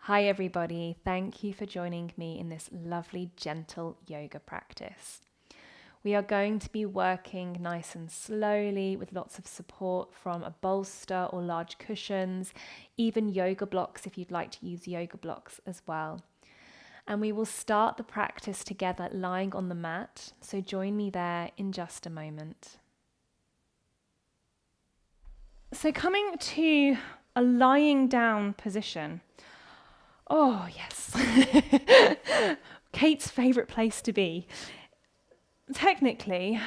Hi everybody, thank you for joining me in this lovely gentle yoga practice. We are going to be working nice and slowly with lots of support from a bolster or large cushions, even yoga blocks if you'd like to use yoga blocks as well. And we will start the practice together lying on the mat, so join me there in just a moment. So coming to a lying down position. Oh, yes. Kate's favourite place to be. Technically,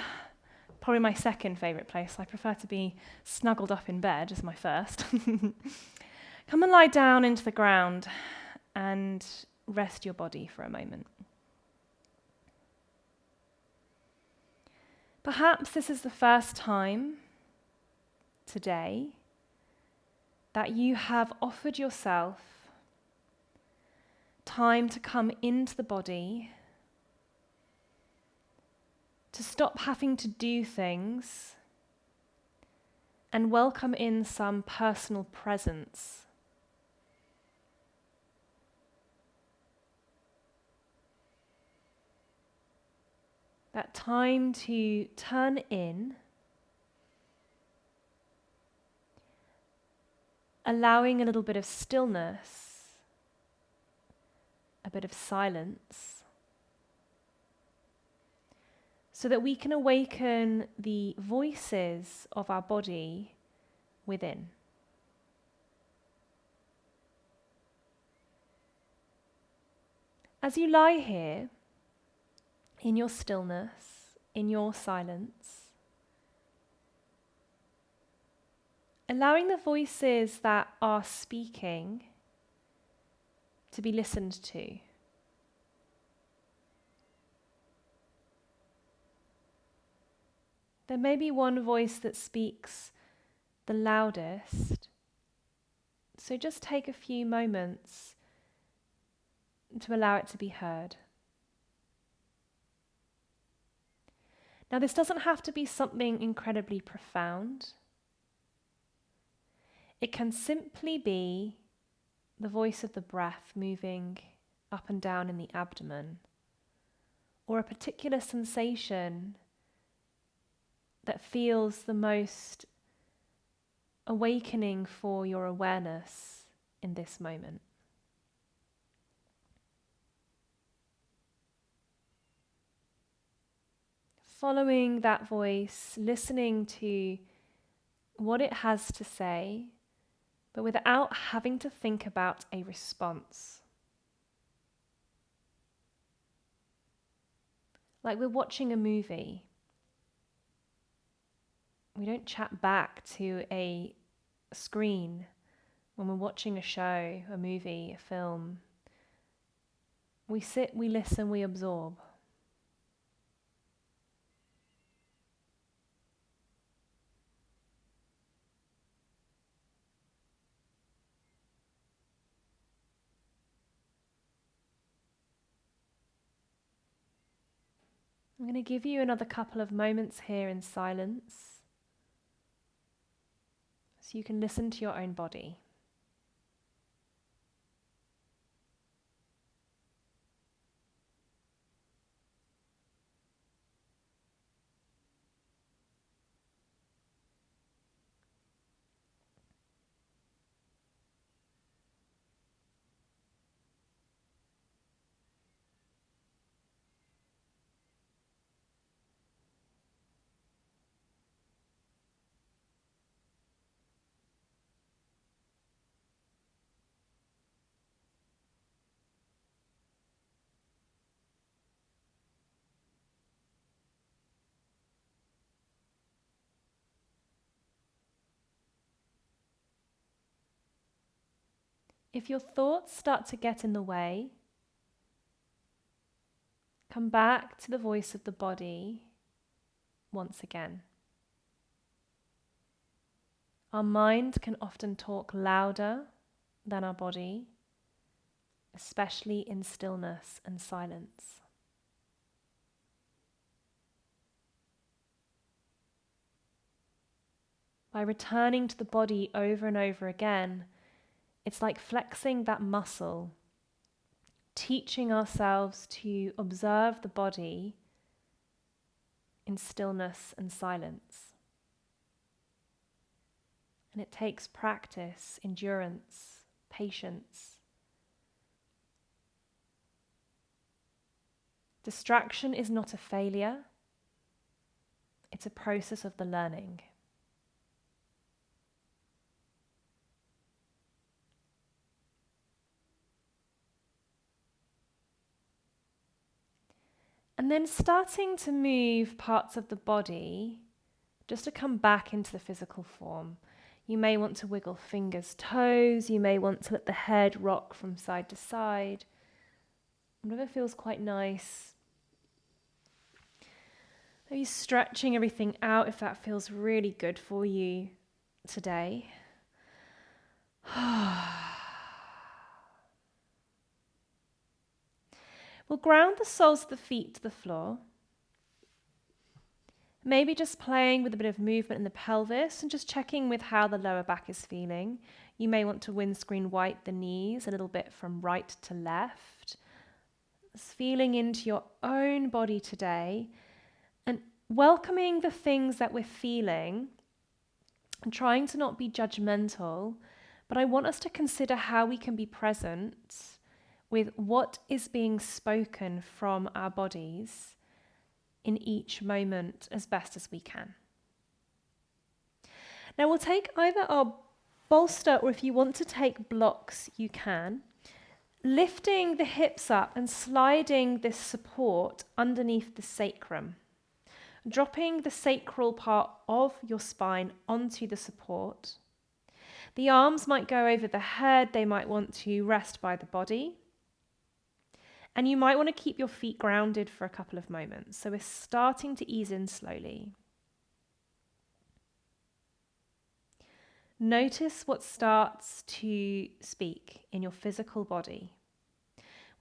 probably my second favourite place. I prefer to be snuggled up in bed as my first. Come and lie down into the ground and rest your body for a moment. Perhaps this is the first time today that you have offered yourself time to come into the body, to stop having to do things and welcome in some personal presence. That time to turn in, allowing a little bit of stillness, a bit of silence, so that we can awaken the voices of our body within. As you lie here, in your stillness, in your silence, allowing the voices that are speaking to be listened to. There may be one voice that speaks the loudest, so just take a few moments to allow it to be heard. Now, this doesn't have to be something incredibly profound. It can simply be the voice of the breath moving up and down in the abdomen, or a particular sensation that feels the most awakening for your awareness in this moment. Following that voice, listening to what it has to say, but without having to think about a response. Like we're watching a movie. We don't chat back to a screen when we're watching a show, a movie, a film. We sit, we listen, we absorb. I'm going to give you another couple of moments here in silence so you can listen to your own body. If your thoughts start to get in the way, come back to the voice of the body once again. Our mind can often talk louder than our body, especially in stillness and silence. By returning to the body over and over again, It's like flexing that muscle, teaching ourselves to observe the body in stillness and silence. And it takes practice, endurance, patience. Distraction is not a failure, it's a process of the learning. And then starting to move parts of the body just to come back into the physical form. You may want to wiggle fingers, toes. You may want to let the head rock from side to side. Whatever feels quite nice. Maybe stretching everything out if that feels really good for you today. We'll ground the soles of the feet to the floor. Maybe just playing with a bit of movement in the pelvis and just checking with how the lower back is feeling. You may want to windscreen wipe the knees a little bit from right to left. Just feeling into your own body today and welcoming the things that we're feeling and trying to not be judgmental, but I want us to consider how we can be present with what is being spoken from our bodies in each moment as best as we can. Now we'll take either our bolster, or if you want to take blocks, you can. Lifting the hips up and sliding this support underneath the sacrum. Dropping the sacral part of your spine onto the support. The arms might go over the head, they might want to rest by the body. And you might want to keep your feet grounded for a couple of moments. So we're starting to ease in slowly. Notice what starts to speak in your physical body.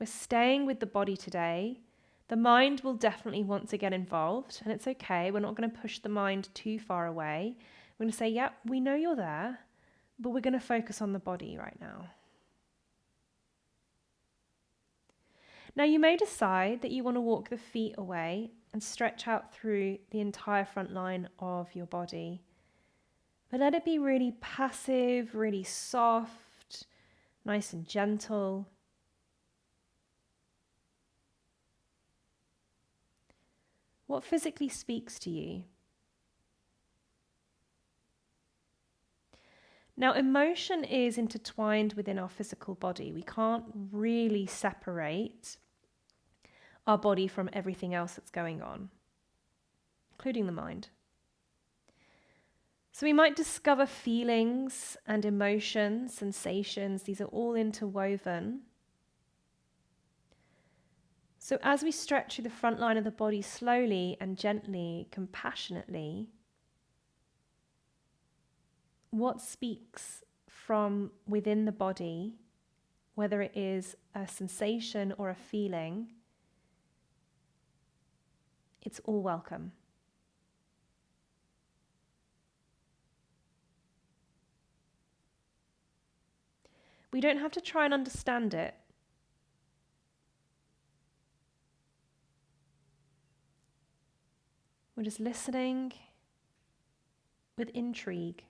We're staying with the body today. The mind will definitely want to get involved, and it's okay. We're not going to push the mind too far away. We're going to say, yep, we know you're there, but we're going to focus on the body right now. Now you may decide that you want to walk the feet away and stretch out through the entire front line of your body. But let it be really passive, really soft, nice and gentle. What physically speaks to you? Now, emotion is intertwined within our physical body. We can't really separate our body from everything else that's going on, including the mind. So we might discover feelings and emotions, sensations. These are all interwoven. So as we stretch through the front line of the body slowly and gently, compassionately, what speaks from within the body, whether it is a sensation or a feeling, it's all welcome. We don't have to try and understand it. We're just listening with intrigue.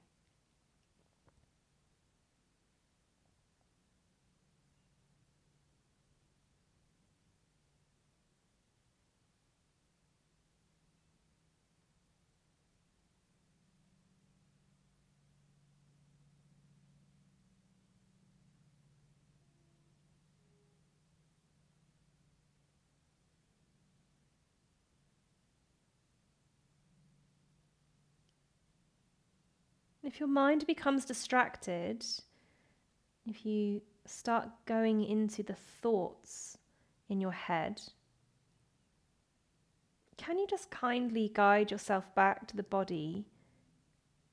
If your mind becomes distracted, if you start going into the thoughts in your head, can you just kindly guide yourself back to the body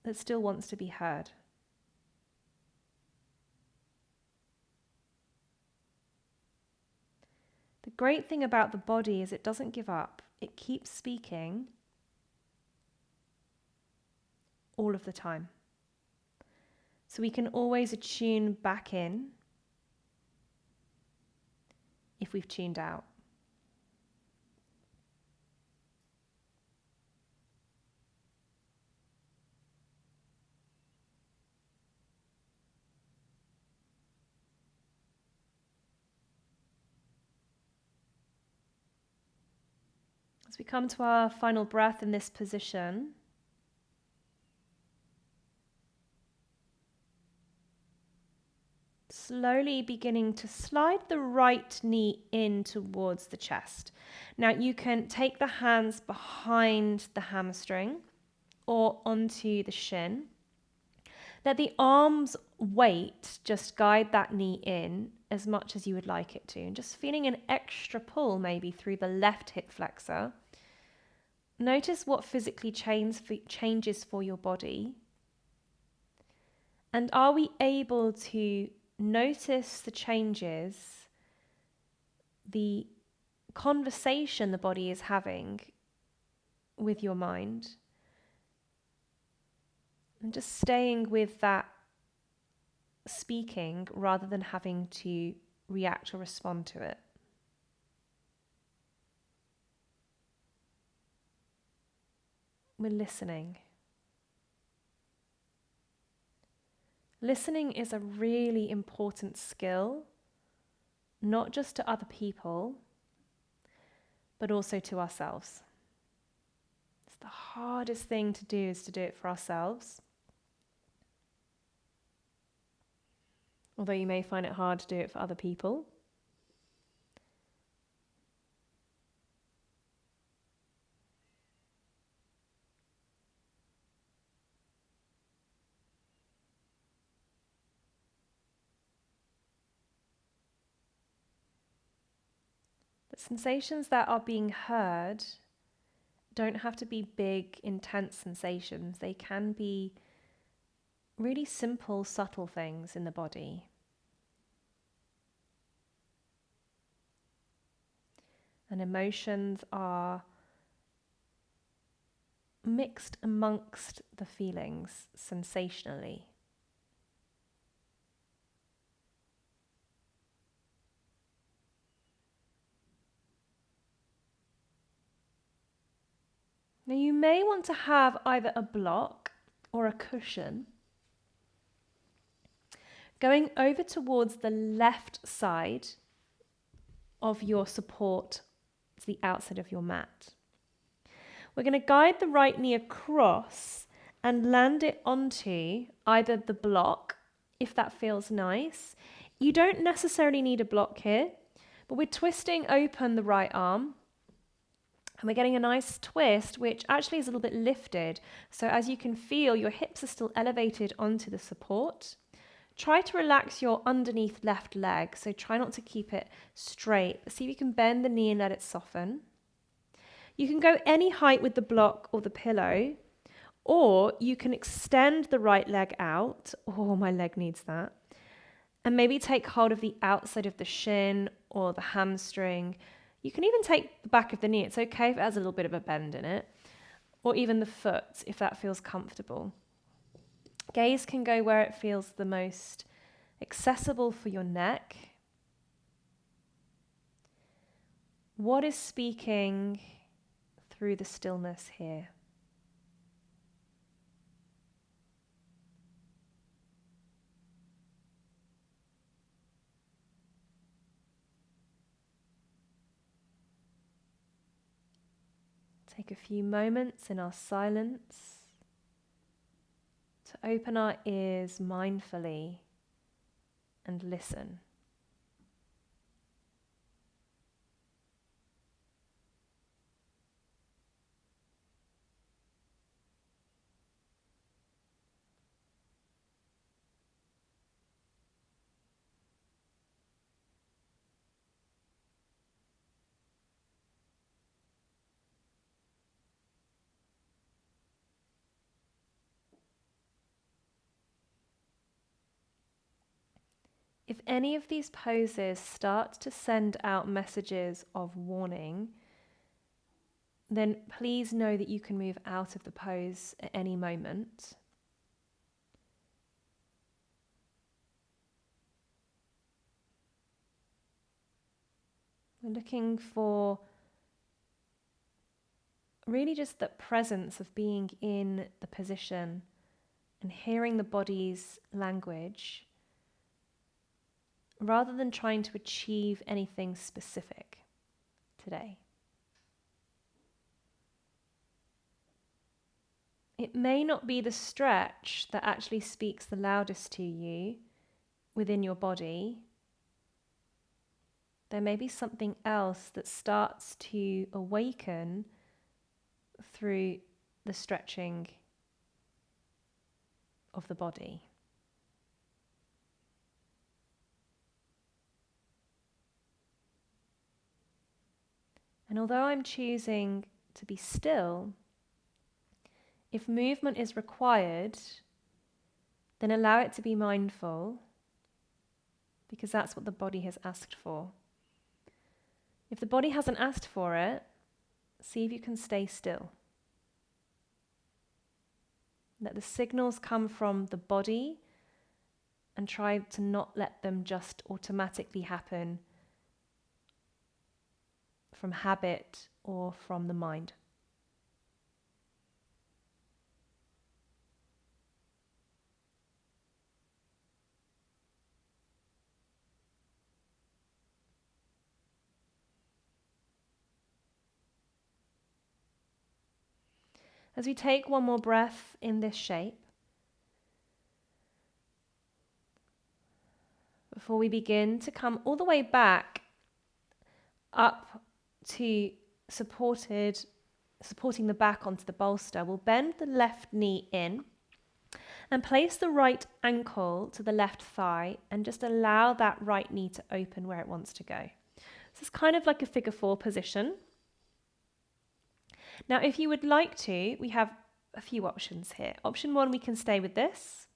that still wants to be heard? The great thing about the body is it doesn't give up. It keeps speaking all of the time. So we can always attune back in if we've tuned out. As we come to our final breath in this position, slowly beginning to slide the right knee in towards the chest. Now you can take the hands behind the hamstring or onto the shin. Let the arm's weight just guide that knee in as much as you would like it to. And just feeling an extra pull maybe through the left hip flexor. Notice what physically changes for your body. And are we able to notice the changes, the conversation the body is having with your mind? And just staying with that speaking rather than having to react or respond to it. We're listening. Listening is a really important skill, not just to other people, but also to ourselves. It's the hardest thing to do is to do it for ourselves. Although you may find it hard to do it for other people. But sensations that are being heard don't have to be big, intense sensations. They can be really simple, subtle things in the body. And emotions are mixed amongst the feelings sensationally. Now you may want to have either a block or a cushion going over towards the left side of your support to the outside of your mat. We're going to guide the right knee across and land it onto either the block, if that feels nice. You don't necessarily need a block here, but we're twisting open the right arm. And we're getting a nice twist, which actually is a little bit lifted. So as you can feel, your hips are still elevated onto the support. Try to relax your underneath left leg. So try not to keep it straight. See if you can bend the knee and let it soften. You can go any height with the block or the pillow, or you can extend the right leg out. Oh, my leg needs that. And maybe take hold of the outside of the shin or the hamstring. You can even take the back of the knee. It's okay if it has a little bit of a bend in it, or even the foot if that feels comfortable. Gaze can go where it feels the most accessible for your neck. What is speaking through the stillness here? Take a few moments in our silence to open our ears mindfully and listen. If any of these poses start to send out messages of warning, then please know that you can move out of the pose at any moment. We're looking for really just that presence of being in the position and hearing the body's language rather than trying to achieve anything specific today. It may not be the stretch that actually speaks the loudest to you within your body. There may be something else that starts to awaken through the stretching of the body. And although I'm choosing to be still, if movement is required, then allow it to be mindful, because that's what the body has asked for. If the body hasn't asked for it, see if you can stay still. Let the signals come from the body and try to not let them just automatically happen from habit or from the mind. As we take one more breath in this shape, before we begin to come all the way back up to supporting the back onto the bolster, we'll bend the left knee in and place the right ankle to the left thigh and just allow that right knee to open where it wants to go. So it's kind of like a figure four position. Now, if you would like to, we have a few options here. Option one, we can stay with this.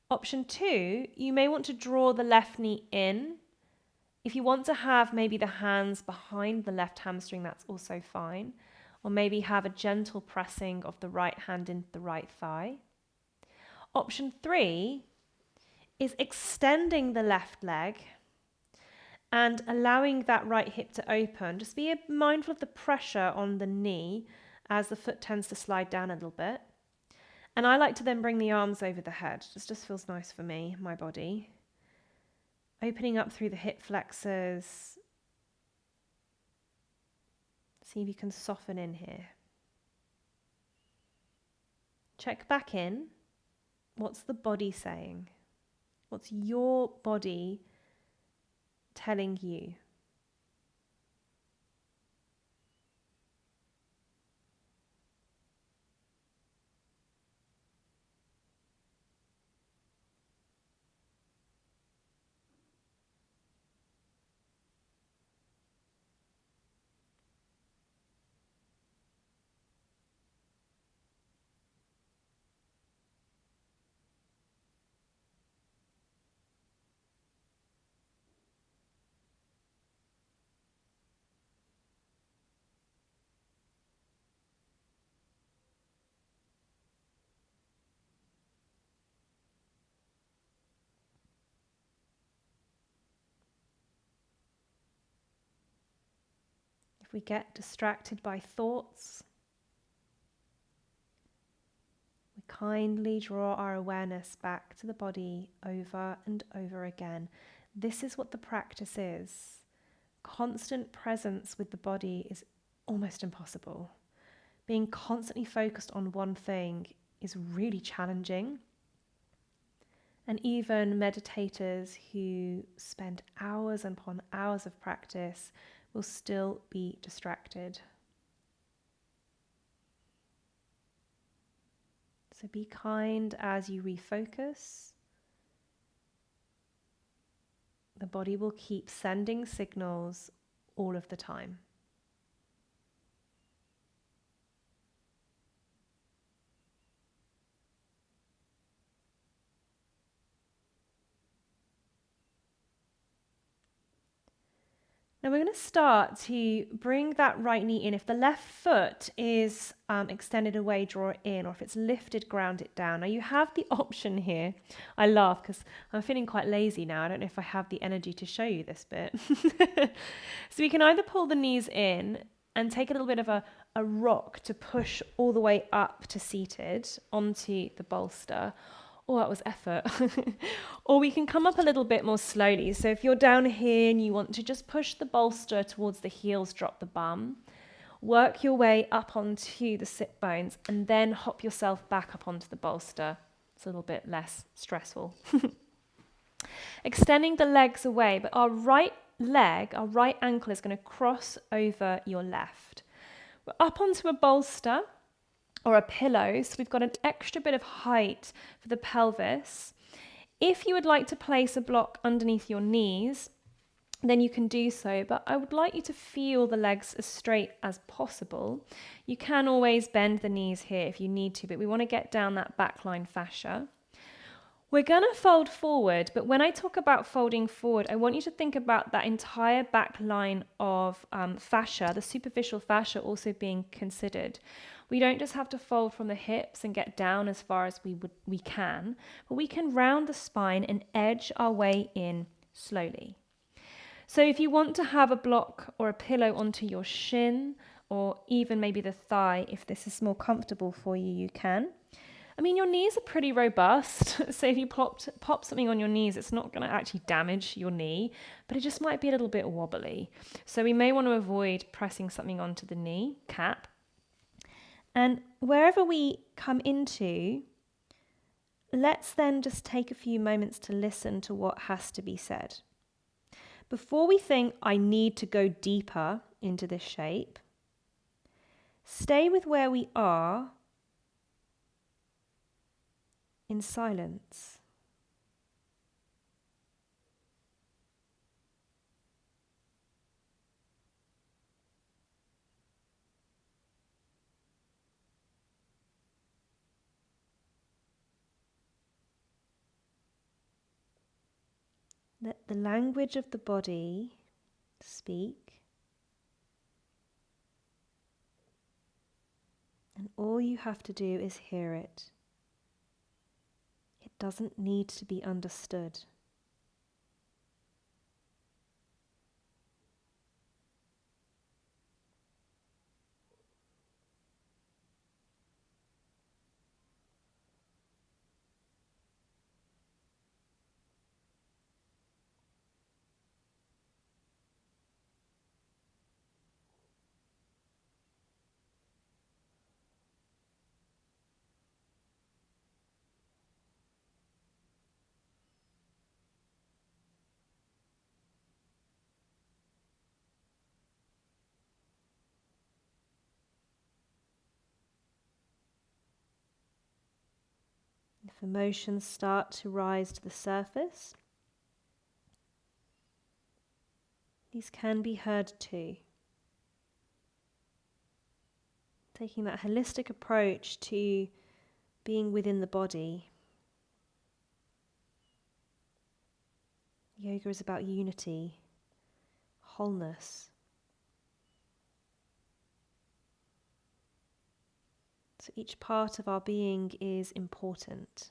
Option two, you may want to draw the left knee in. If you want to have maybe the hands behind the left hamstring, that's also fine. Or maybe have a gentle pressing of the right hand into the right thigh. Option three is extending the left leg and allowing that right hip to open. Just be mindful of the pressure on the knee as the foot tends to slide down a little bit. And I like to then bring the arms over the head. This just feels nice for me, my body. Opening up through the hip flexors. See if you can soften in here. Check back in. What's the body saying? What's your body telling you? If we get distracted by thoughts, we kindly draw our awareness back to the body over and over again. This is what the practice is. Constant presence with the body is almost impossible. Being constantly focused on one thing is really challenging. And even meditators who spend hours upon hours of practice will still be distracted. So be kind as you refocus. The body will keep sending signals all of the time. Now And we're going to start to bring that right knee in. If the left foot is extended away, draw it in, or if it's lifted, ground it down. Now you have the option here. I laugh because I'm feeling quite lazy now. I don't know if I have the energy to show you this bit. So we can either pull the knees in and take a little bit of a rock to push all the way up to seated onto the bolster. Oh, that was effort. Or we can come up a little bit more slowly. So if you're down here and you want to just push the bolster towards the heels, drop the bum, work your way up onto the sit bones and then hop yourself back up onto the bolster. It's a little bit less stressful. Extending the legs away, but our right leg, our right ankle is going to cross over your left. We're up onto a bolster or a pillow, so we've got an extra bit of height for the pelvis. If you would like to place a block underneath your knees, then you can do so, but I would like you to feel the legs as straight as possible. You can always bend the knees here if you need to, but we want to get down that backline fascia. We're going to fold forward, but when I talk about folding forward, I want you to think about that entire back line of fascia, the superficial fascia also being considered. We don't just have to fold from the hips and get down as far as we can, but we can round the spine and edge our way in slowly. So if you want to have a block or a pillow onto your shin, or even maybe the thigh, if this is more comfortable for you, you can. I mean, your knees are pretty robust, so if you pop something on your knees, it's not going to actually damage your knee, but it just might be a little bit wobbly. So we may want to avoid pressing something onto the knee cap. And wherever we come into, let's then just take a few moments to listen to what has to be said. Before we think, I need to go deeper into this shape, stay with where we are in silence. Let the language of the body speak, and all you have to do is hear it. It doesn't need to be understood. If emotions start to rise to the surface, these can be heard too. Taking that holistic approach to being within the body. Yoga is about unity, wholeness. So each part of our being is important.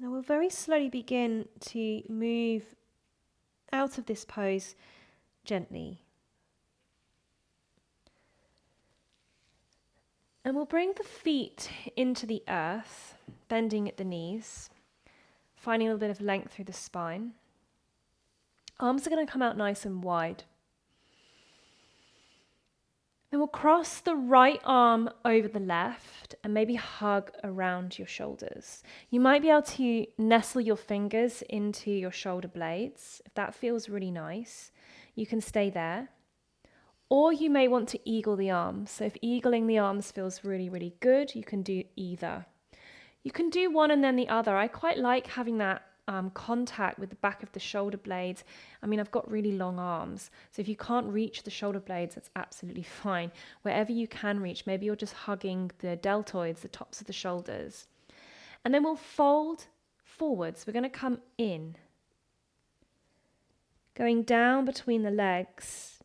Now we'll very slowly begin to move out of this pose gently. And we'll bring the feet into the earth, bending at the knees, finding a little bit of length through the spine. Arms are going to come out nice and wide. Then we'll cross the right arm over the left and maybe hug around your shoulders. You might be able to nestle your fingers into your shoulder blades. If that feels really nice, you can stay there. Or you may want to eagle the arms. So if eagling the arms feels really, really good, you can do either. You can do one and then the other. I quite like having that contact with the back of the shoulder blades. I mean, I've got really long arms, so if you can't reach the shoulder blades, that's absolutely fine. Wherever you can reach, maybe you're just hugging the deltoids, the tops of the shoulders. And then we'll fold forwards. We're going to come in, going down between the legs,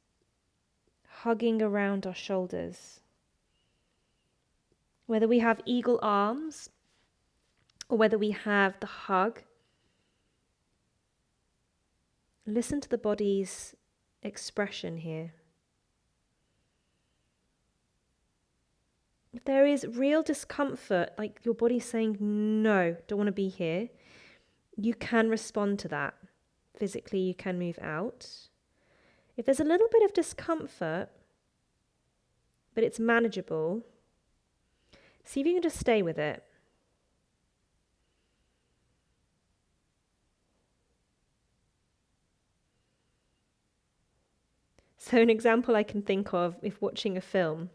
hugging around our shoulders. Whether we have eagle arms or whether we have the hug, listen to the body's expression here. If there is real discomfort, like your body's saying, no, don't want to be here, you can respond to that. Physically, you can move out. If there's a little bit of discomfort, but it's manageable, see if you can just stay with it. So an example I can think of, if watching a film,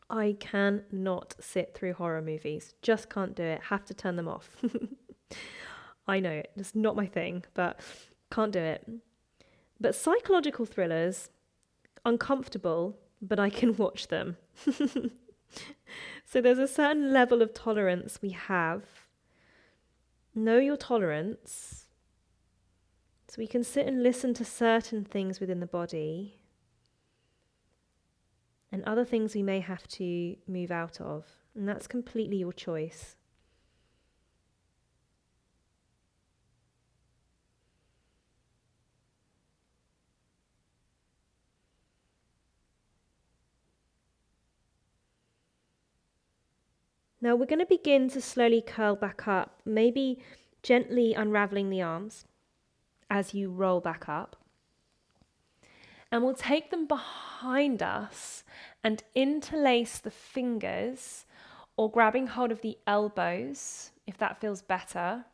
I cannot sit through horror movies. Just can't do it. Have to turn them off. I know, it's not my thing, but can't do it. But psychological thrillers, uncomfortable, but I can watch them. So there's a certain level of tolerance we have. Know your tolerance. So we can sit and listen to certain things within the body and other things we may have to move out of. And that's completely your choice. Now we're going to begin to slowly curl back up, maybe gently unraveling the arms as you roll back up. And we'll take them behind us and interlace the fingers, or grabbing hold of the elbows, if that feels better.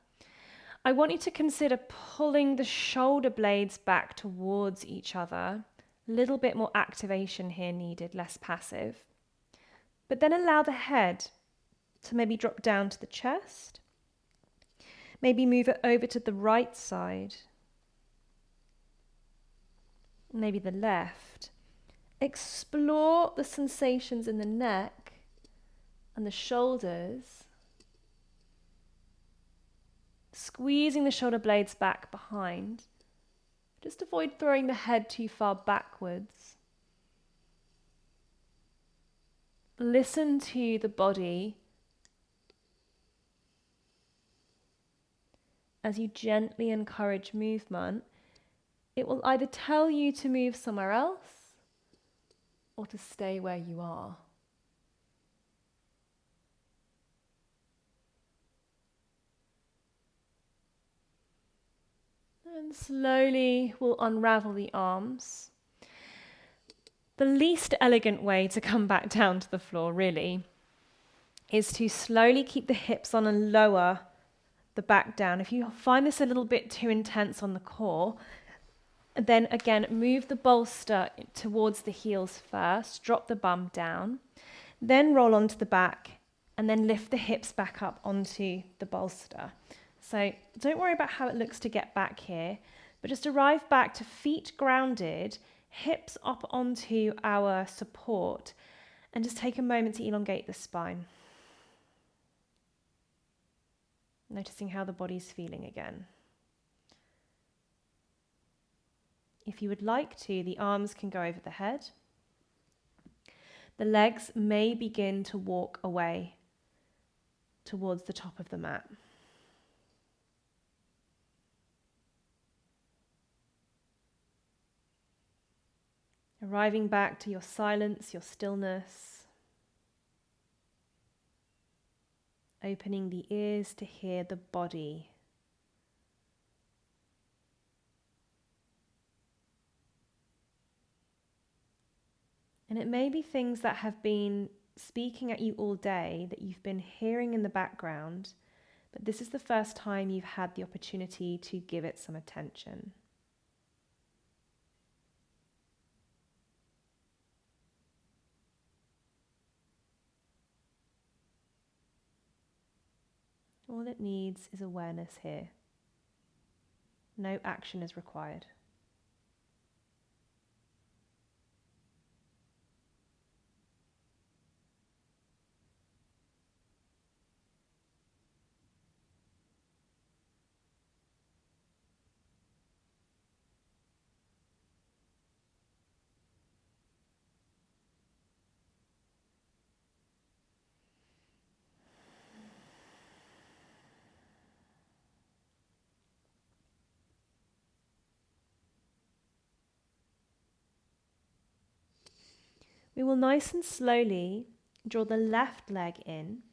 I want you to consider pulling the shoulder blades back towards each other. A little bit more activation here needed, less passive. But then allow the head to maybe drop down to the chest. Maybe move it over to the right side. Maybe the left. Explore the sensations in the neck and the shoulders. Squeezing the shoulder blades back behind. Just avoid throwing the head too far backwards. Listen to the body as you gently encourage movement. It will either tell you to move somewhere else or to stay where you are. And slowly we'll unravel the arms. The least elegant way to come back down to the floor, really, is to slowly keep the hips on and lower the back down. If you find this a little bit too intense on the core, then again, move the bolster towards the heels first, drop the bum down, then roll onto the back, and then lift the hips back up onto the bolster. So don't worry about how it looks to get back here, but just arrive back to feet grounded, hips up onto our support, and just take a moment to elongate the spine. Noticing how the body's feeling again. If you would like to, the arms can go over the head. The legs may begin to walk away towards the top of the mat. Arriving back to your silence, your stillness. Opening the ears to hear the body. And it may be things that have been speaking at you all day that you've been hearing in the background, but this is the first time you've had the opportunity to give it some attention. All it needs is awareness here. No action is required. We will nice and slowly draw the left leg in,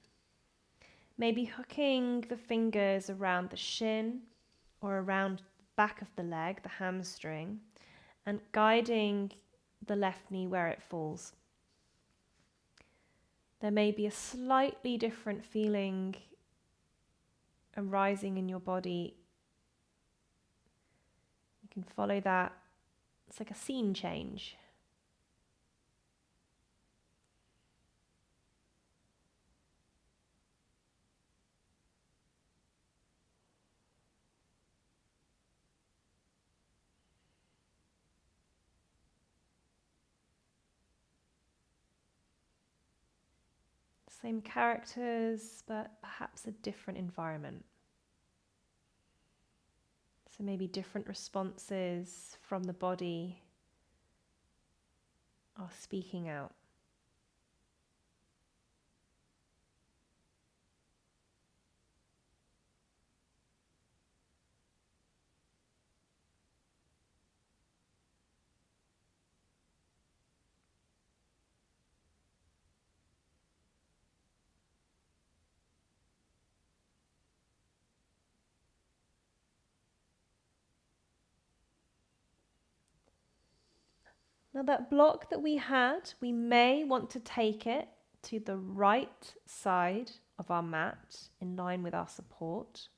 maybe hooking the fingers around the shin or around the back of the leg, the hamstring, and guiding the left knee where it falls. There may be a slightly different feeling arising in your body. You can follow that. It's like a scene change. Same characters, but perhaps a different environment. So maybe different responses from the body are speaking out. Now that block that we had, we may want to take it to the right side of our mat in line with our support.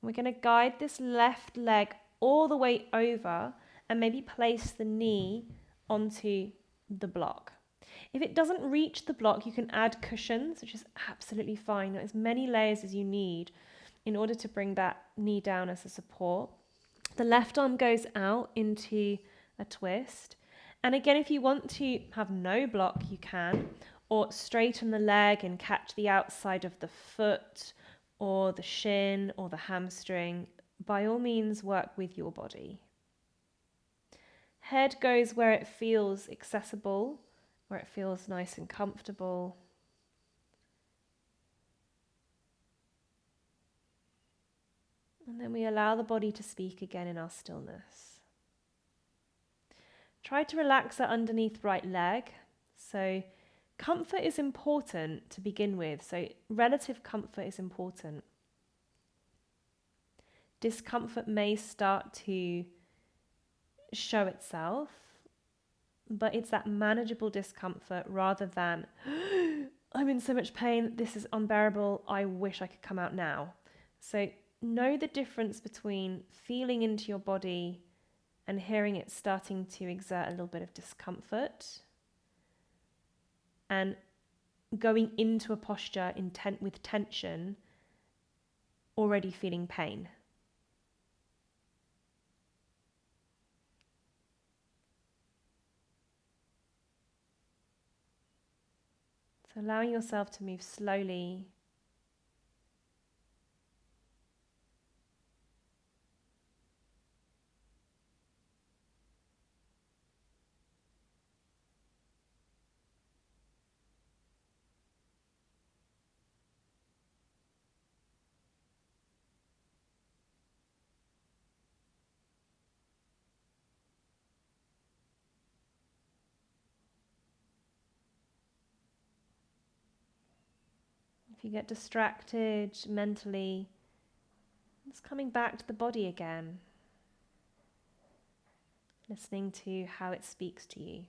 We're going to guide this left leg all the way over and maybe place the knee onto the block. If it doesn't reach the block, you can add cushions, which is absolutely fine. As many layers as you need in order to bring that knee down as a support. The left arm goes out into a twist. And again, if you want to have no block, you can, or straighten the leg and catch the outside of the foot or the shin or the hamstring. By all means, work with your body. Head goes where it feels accessible, where it feels nice and comfortable. And then we allow the body to speak again in our stillness. Try to relax that underneath right leg. So comfort is important to begin with. So relative comfort is important. Discomfort may start to show itself, but it's that manageable discomfort rather than I'm in so much pain, this is unbearable, I wish I could come out now. So know the difference between feeling into your body and hearing it starting to exert a little bit of discomfort and going into a posture with tension, already feeling pain. So allowing yourself to move slowly. If you get distracted mentally, it's coming back to the body again, listening to how it speaks to you.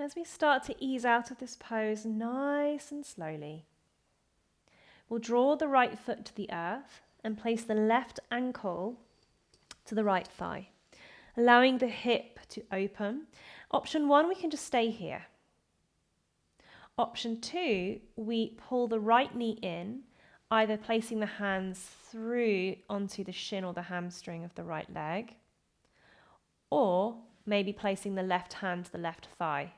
And as we start to ease out of this pose nice and slowly, we'll draw the right foot to the earth and place the left ankle to the right thigh, allowing the hip to open. Option 1, we can just stay here. Option 2, we pull the right knee in, either placing the hands through onto the shin or the hamstring of the right leg, or maybe placing the left hand to the left thigh.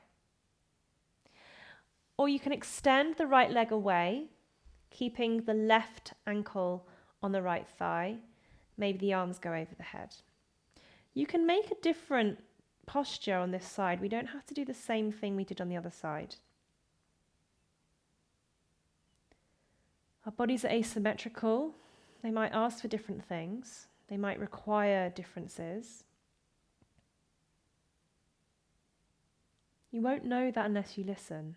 Or you can extend the right leg away, keeping the left ankle on the right thigh. Maybe the arms go over the head. You can make a different posture on this side. We don't have to do the same thing we did on the other side. Our bodies are asymmetrical. They might ask for different things. They might require differences. You won't know that unless you listen.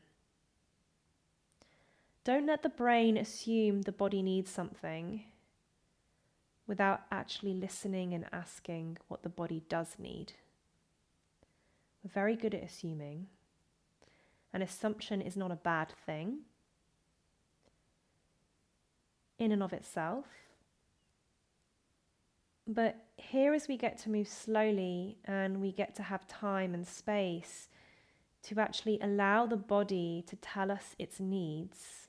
Don't let the brain assume the body needs something without actually listening and asking what the body does need. We're very good at assuming. An assumption is not a bad thing in and of itself. But here, as we get to move slowly and we get to have time and space to actually allow the body to tell us its needs,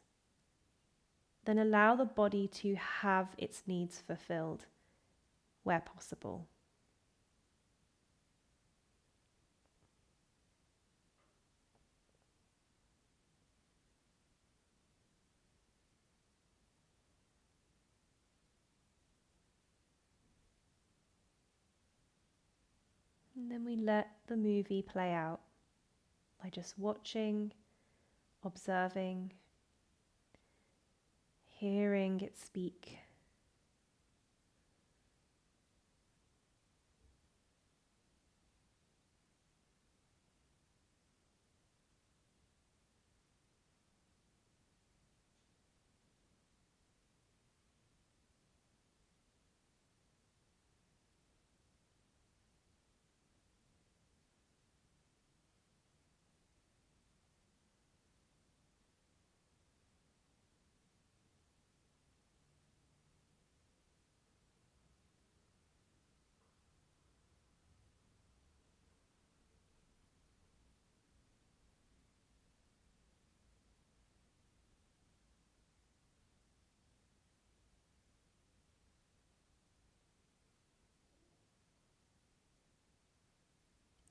then allow the body to have its needs fulfilled where possible. And then we let the movie play out by just watching, observing, hearing it speak.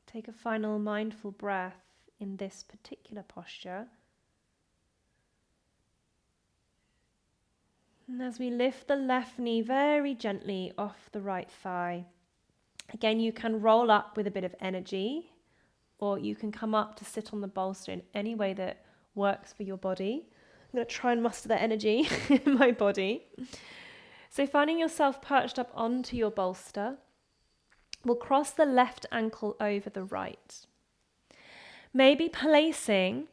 Take a final mindful breath in this particular posture. And as we lift the left knee very gently off the right thigh, again, you can roll up with a bit of energy, or you can come up to sit on the bolster in any way that works for your body. I'm going to try and muster that energy in my body. So finding yourself perched up onto your bolster, we'll cross the left ankle over the right. Maybe placing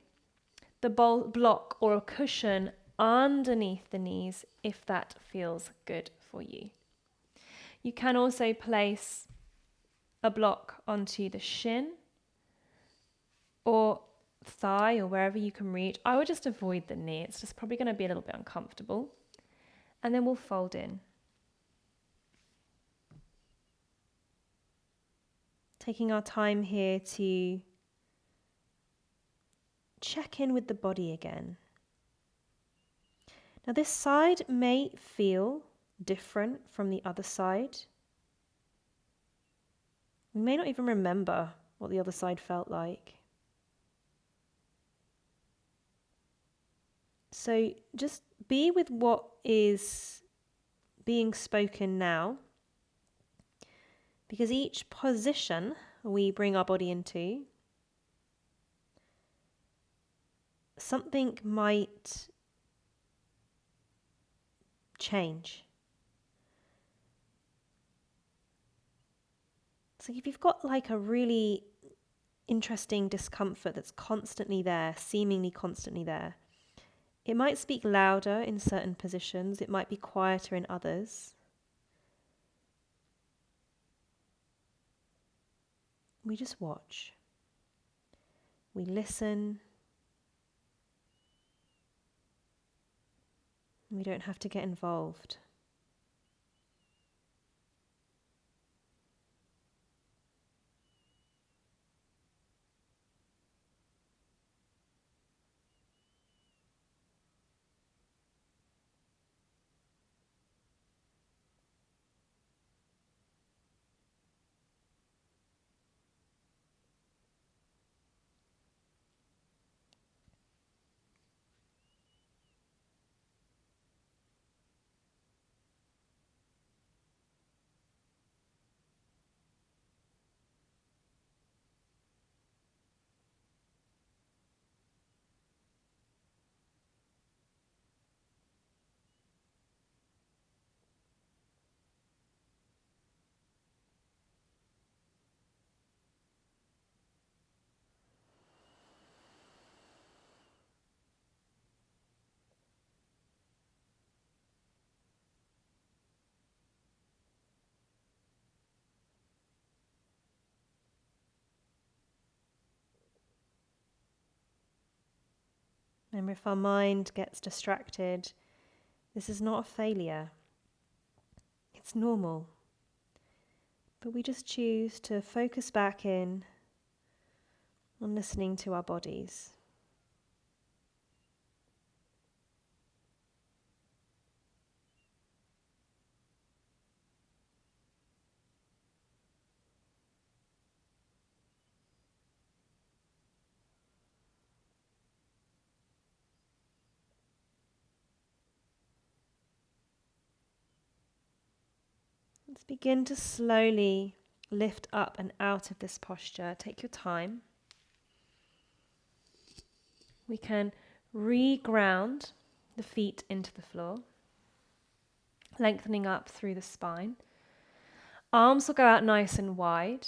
the block or a cushion underneath the knees if that feels good for you. You can also place a block onto the shin or thigh or wherever you can reach. I would just avoid the knee. It's just probably going to be a little bit uncomfortable. And then we'll fold in. Taking our time here to check in with the body again. Now this side may feel different from the other side. We may not even remember what the other side felt like. So just be with what is being spoken now, because each position we bring our body into, something might change. So if you've got like a really interesting discomfort that's constantly there, seemingly constantly there, it might speak louder in certain positions, it might be quieter in others. We just watch. We listen. We don't have to get involved. And if our mind gets distracted, this is not a failure. It's normal. But we just choose to focus back in on listening to our bodies. Let's begin to slowly lift up and out of this posture. Take your time. We can re-ground the feet into the floor, lengthening up through the spine. Arms will go out nice and wide.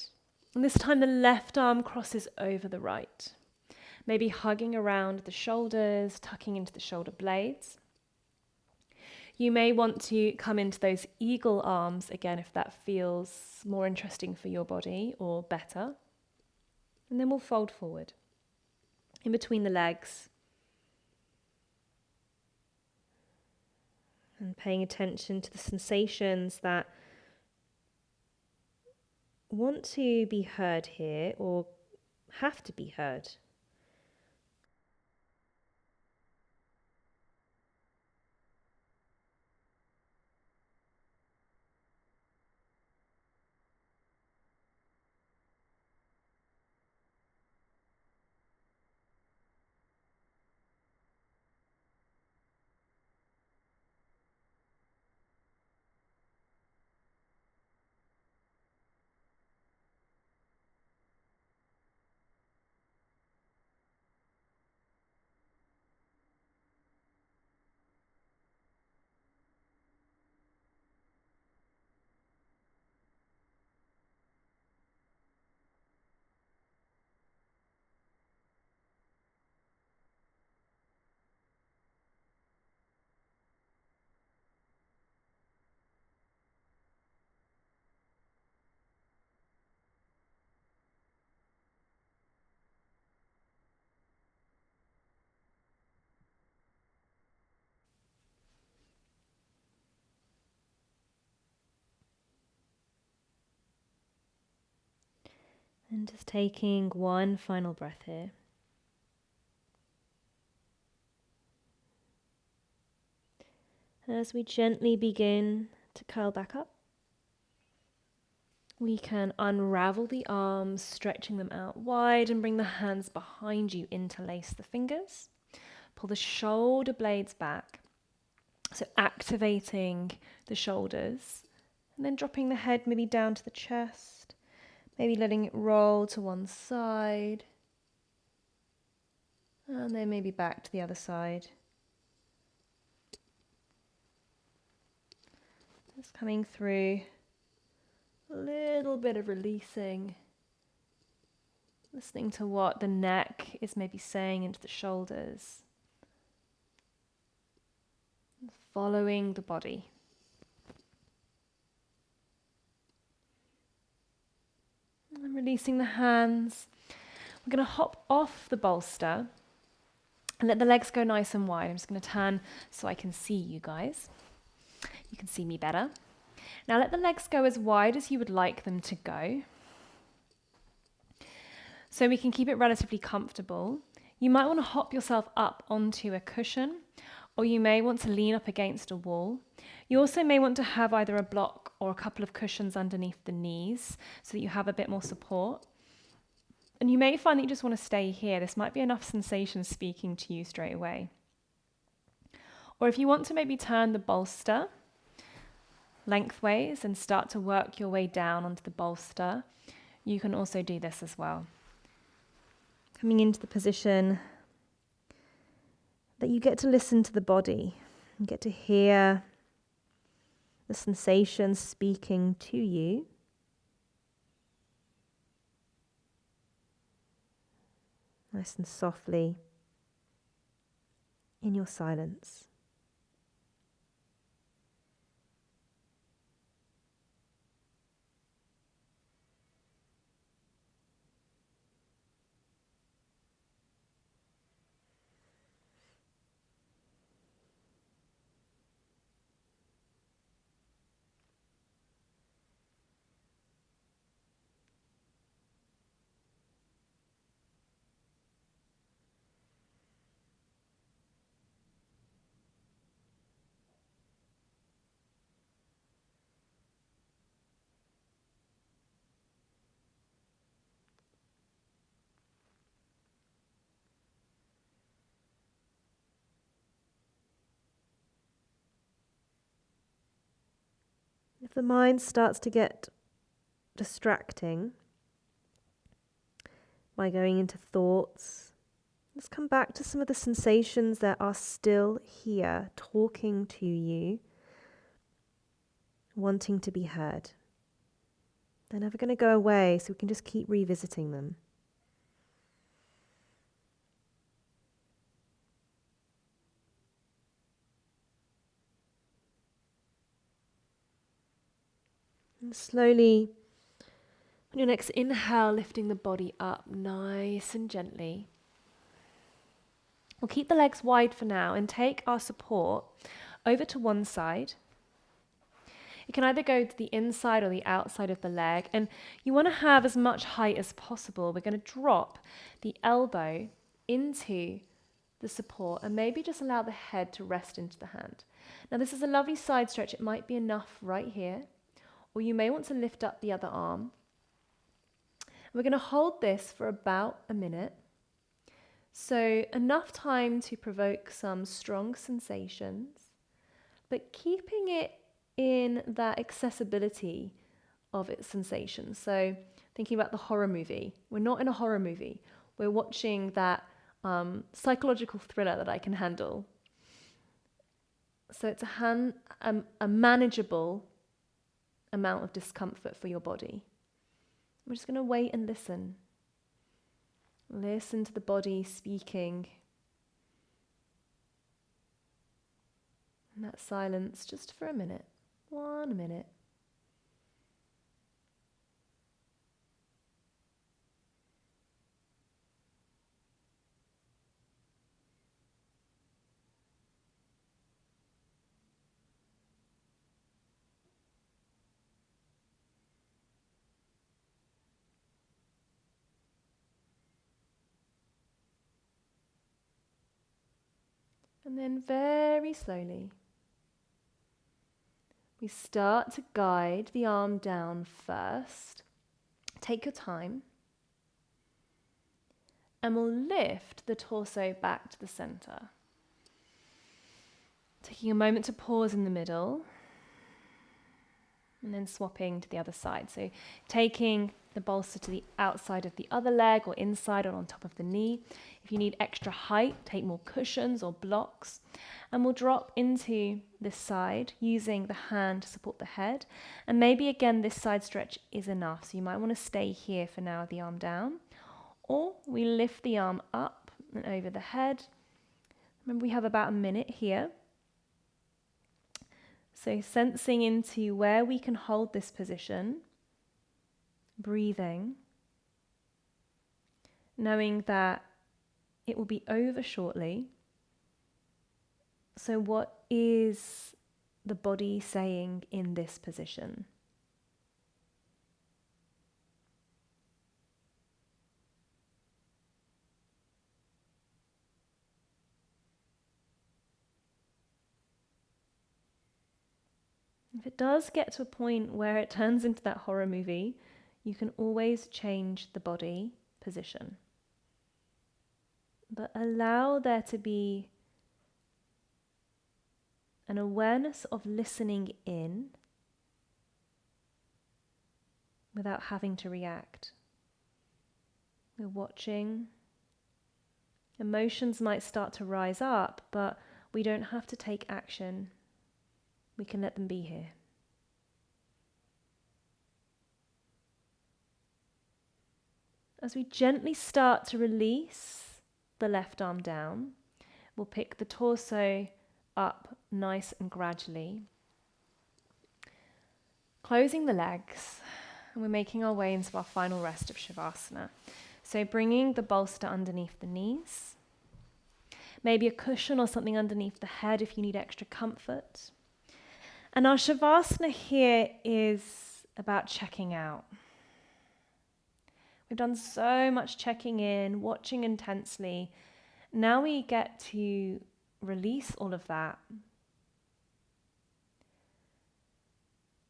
And this time the left arm crosses over the right, maybe hugging around the shoulders, tucking into the shoulder blades. You may want to come into those eagle arms again if that feels more interesting for your body or better. And then we'll fold forward in between the legs. And paying attention to the sensations that want to be heard here or have to be heard. And just taking one final breath here. As we gently begin to curl back up, we can unravel the arms, stretching them out wide, and bring the hands behind you, interlace the fingers. Pull the shoulder blades back, so activating the shoulders, and then dropping the head maybe down to the chest. Maybe letting it roll to one side. And then maybe back to the other side. Just coming through. A little bit of releasing. Listening to what the neck is maybe saying into the shoulders. Following the body. And releasing the hands. We're going to hop off the bolster and let the legs go nice and wide. I'm just going to turn so I can see you guys. You can see me better. Now let the legs go as wide as you would like them to go, so we can keep it relatively comfortable. You might want to hop yourself up onto a cushion, or you may want to lean up against a wall. You also may want to have either a block or a couple of cushions underneath the knees so that you have a bit more support. And you may find that you just want to stay here. This might be enough sensation speaking to you straight away. Or if you want to maybe turn the bolster lengthways and start to work your way down onto the bolster, you can also do this as well. Coming into the position that you get to listen to the body, you get to hear the sensations speaking to you. Nice and softly in your silence. If the mind starts to get distracting by going into thoughts, let's come back to some of the sensations that are still here, talking to you, wanting to be heard. They're never going to go away, so we can just keep revisiting them. And slowly, on your next inhale, lifting the body up nice and gently. We'll keep the legs wide for now and take our support over to one side. It can either go to the inside or the outside of the leg, and you want to have as much height as possible. We're going to drop the elbow into the support and maybe just allow the head to rest into the hand. Now this is a lovely side stretch. It might be enough right here, or you may want to lift up the other arm. We're going to hold this for about a minute. So enough time to provoke some strong sensations, but keeping it in that accessibility of its sensations. So thinking about the horror movie. We're not in a horror movie. We're watching that psychological thriller that I can handle. So it's a manageable amount of discomfort for your body. We're just going to wait and listen. Listen to the body speaking. And that silence just for a minute. 1 minute. And then very slowly, we start to guide the arm down first. Take your time. And we'll lift the torso back to the center. Taking a moment to pause in the middle. And then swapping to the other side. So taking the bolster to the outside of the other leg or inside or on top of the knee. If you need extra height, take more cushions or blocks. And we'll drop into this side using the hand to support the head. And maybe again this side stretch is enough. So you might want to stay here for now with the arm down. Or we lift the arm up and over the head. Remember we have about a minute here. So sensing into where we can hold this position, breathing, knowing that it will be over shortly. So what is the body saying in this position? If it does get to a point where it turns into that horror movie, you can always change the body position. But allow there to be an awareness of listening in without having to react. We're watching. Emotions might start to rise up, but we don't have to take action. We can let them be here. As we gently start to release the left arm down, we'll pick the torso up nice and gradually, closing the legs, and we're making our way into our final rest of Shavasana. So bringing the bolster underneath the knees, maybe a cushion or something underneath the head if you need extra comfort. And our Shavasana here is about checking out. We've done so much checking in, watching intensely. Now we get to release all of that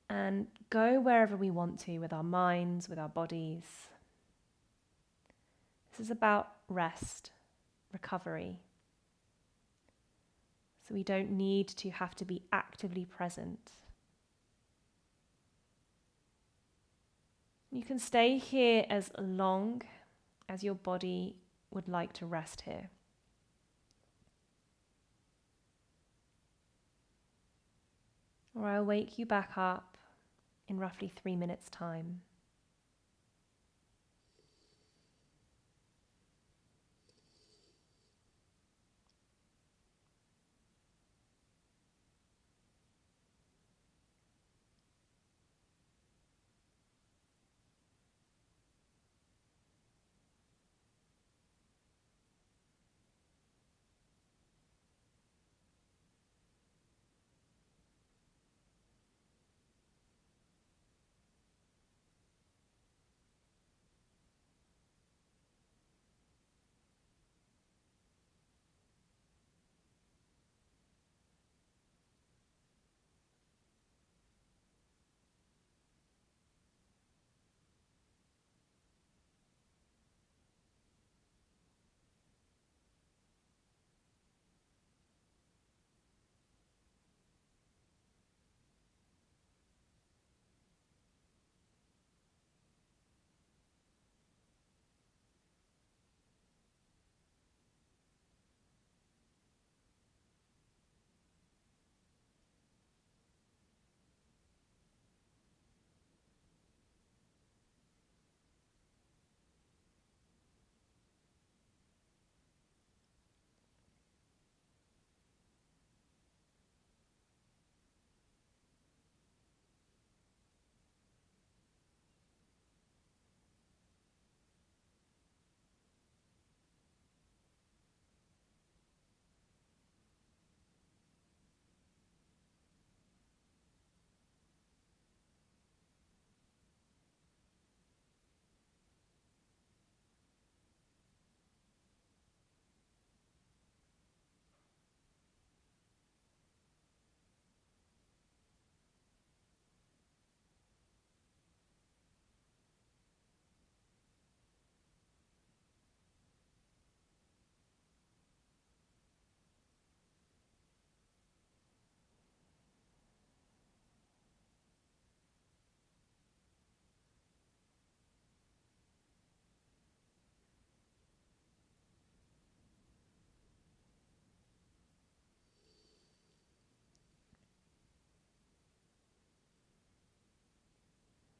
and go wherever we want to with our minds, with our bodies. This is about rest, recovery. So we don't need to have to be actively present. You can stay here as long as your body would like to rest here. Or I'll wake you back up in roughly 3 minutes' time.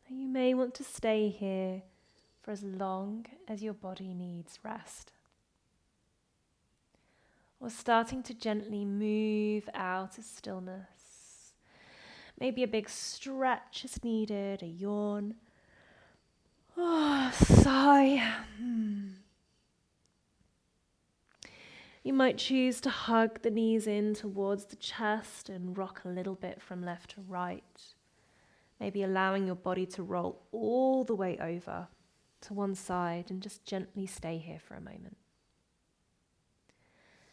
You may want to stay here for as long as your body needs rest. Or starting to gently move out of stillness. Maybe a big stretch is needed, a yawn. Oh, sigh. You might choose to hug the knees in towards the chest and rock a little bit from left to right. Maybe allowing your body to roll all the way over to one side and just gently stay here for a moment.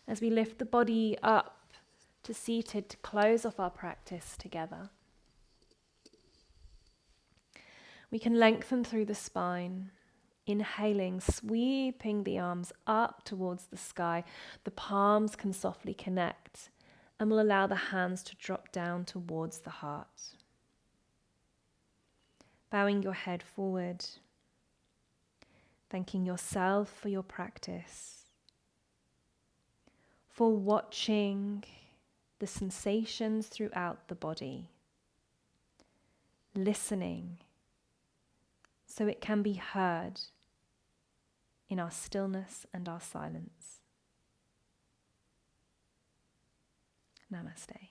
As we lift the body up to seated to close off our practice together, we can lengthen through the spine, inhaling, sweeping the arms up towards the sky. The palms can softly connect, and we'll allow the hands to drop down towards the heart. Bowing your head forward, thanking yourself for your practice, for watching the sensations throughout the body, listening so it can be heard in our stillness and our silence. Namaste.